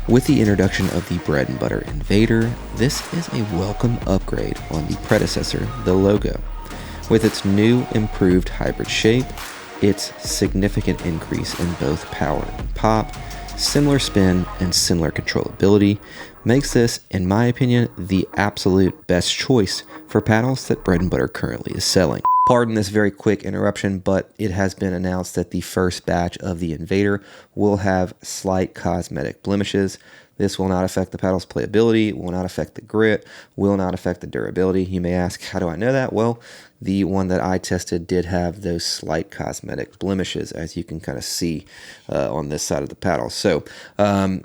With the introduction of the Bread and Butter Invader, this is a welcome upgrade on the predecessor, the Logo. With its new, improved hybrid shape, its significant increase in both power and pop, similar spin, and similar controllability makes this, in my opinion, the absolute best choice for paddles that Bread and Butter currently is selling. Pardon this very quick interruption, but it has been announced that the first batch of the Invader will have slight cosmetic blemishes. This will not affect the paddle's playability, will not affect the grit, will not affect the durability. You may ask, how do I know that? Well, the one that I tested did have those slight cosmetic blemishes, as you can kind of see on this side of the paddle. So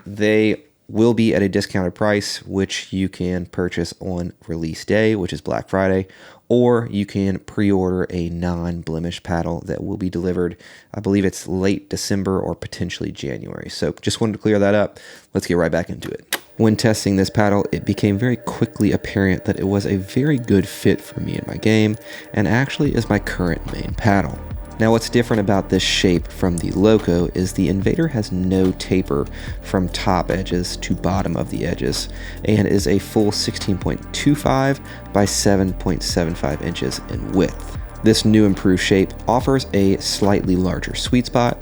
they will be at a discounted price, which you can purchase on release day, which is Black Friday, or you can pre-order a non-blemish paddle that will be delivered, I believe it's late December or potentially January. So just wanted to clear that up. Let's get right back into it. When testing this paddle, it became very quickly apparent that it was a very good fit for me in my game, and actually is my current main paddle. Now, what's different about this shape from the Loco is the Invader has no taper from top edges to bottom of the edges, and is a full 16.25 by 7.75 inches in width. This new improved shape offers a slightly larger sweet spot,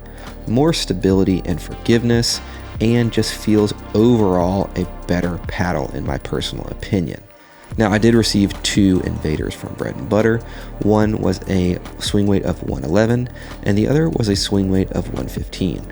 more stability and forgiveness, and just feels overall a better paddle in my personal opinion. Now, I did receive two Invaders from Bread and Butter. One was a swing weight of 111, and the other was a swing weight of 115.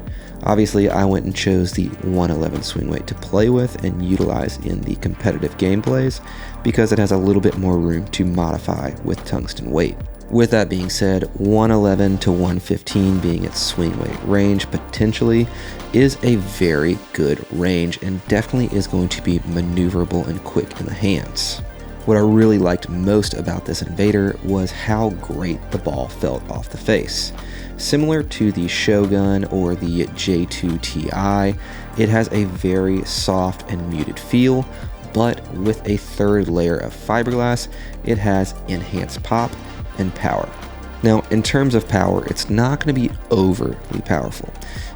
Obviously, I went and chose the 111 swing weight to play with and utilize in the competitive gameplays because it has a little bit more room to modify with tungsten weight. With that being said, 111 to 115 being its swing weight range potentially is a very good range and definitely is going to be maneuverable and quick in the hands. What I really liked most about this Invader was how great the ball felt off the face. Similar to the Shogun or the J2 Ti, it has a very soft and muted feel, but with a third layer of fiberglass, it has enhanced pop and power. Now, in terms of power, it's not going to be overly powerful.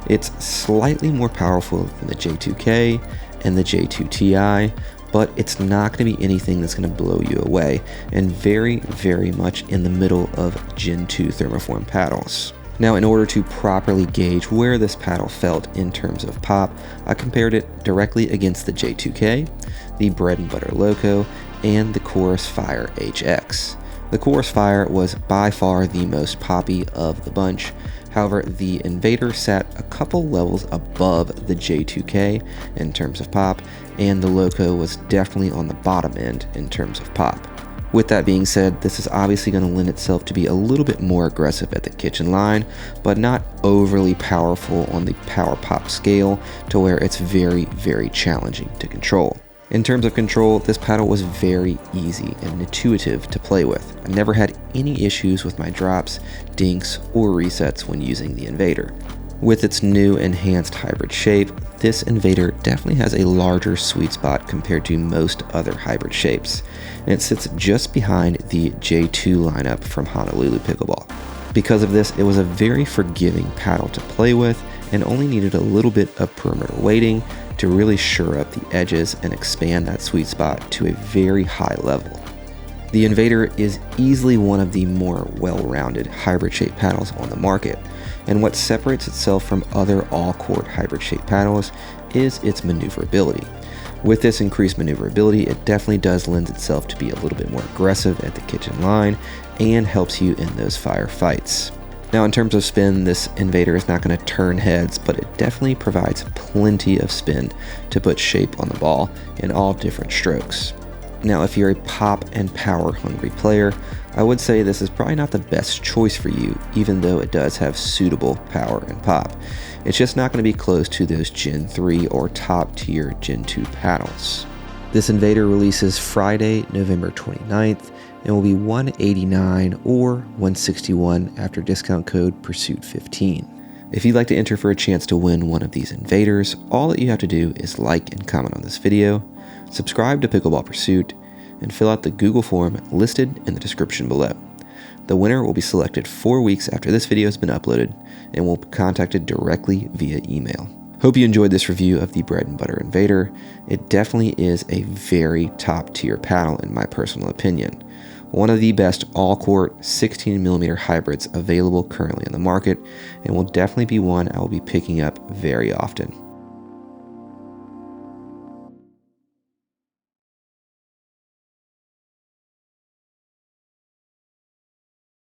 It's slightly more powerful than the J2K and the J2 Ti, but it's not going to be anything that's going to blow you away, and very, very much in the middle of Gen 2 thermoform paddles. Now, in order to properly gauge where this paddle felt in terms of pop, I compared it directly against the J2K, the Bread and Butter Loco, and the Chorus Fire HX. The Chorus Fire was by far the most poppy of the bunch. However, the Invader sat a couple levels above the J2K in terms of pop, and the Loco was definitely on the bottom end in terms of pop. With that being said, this is obviously going to lend itself to be a little bit more aggressive at the kitchen line, but not overly powerful on the power pop scale to where it's very, very challenging to control. In terms of control, this paddle was very easy and intuitive to play with. I never had any issues with my drops, dinks, or resets when using the Invader. With its new enhanced hybrid shape, this Invader definitely has a larger sweet spot compared to most other hybrid shapes, and it sits just behind the J2 lineup from Honolulu Pickleball. Because of this, it was a very forgiving paddle to play with and only needed a little bit of perimeter weighting to really shore up the edges and expand that sweet spot to a very high level. The Invader is easily one of the more well-rounded hybrid shape paddles on the market, and what separates itself from other all-court hybrid shape paddles is its maneuverability. With this increased maneuverability, it definitely does lend itself to be a little bit more aggressive at the kitchen line and helps you in those fire fights. Now, in terms of spin, this Invader is not going to turn heads, but it definitely provides plenty of spin to put shape on the ball in all different strokes. Now, if you're a pop and power hungry player, I would say this is probably not the best choice for you, even though it does have suitable power and pop. It's just not going to be close to those Gen 3 or top tier Gen 2 paddles. This Invader releases Friday, November 29th, and will be $189 or $161 after discount code Pursuit15. If you'd like to enter for a chance to win one of these Invaders, all that you have to do is like and comment on this video, subscribe to Pickleball Pursuit, and fill out the Google form listed in the description below. The winner will be selected 4 weeks after this video has been uploaded and will be contacted directly via email. Hope you enjoyed this review of the Bread and Butter Invader. It definitely is a very top tier paddle in my personal opinion. One of the best all-quart 16mm hybrids available currently in the market, and will definitely be one I will be picking up very often.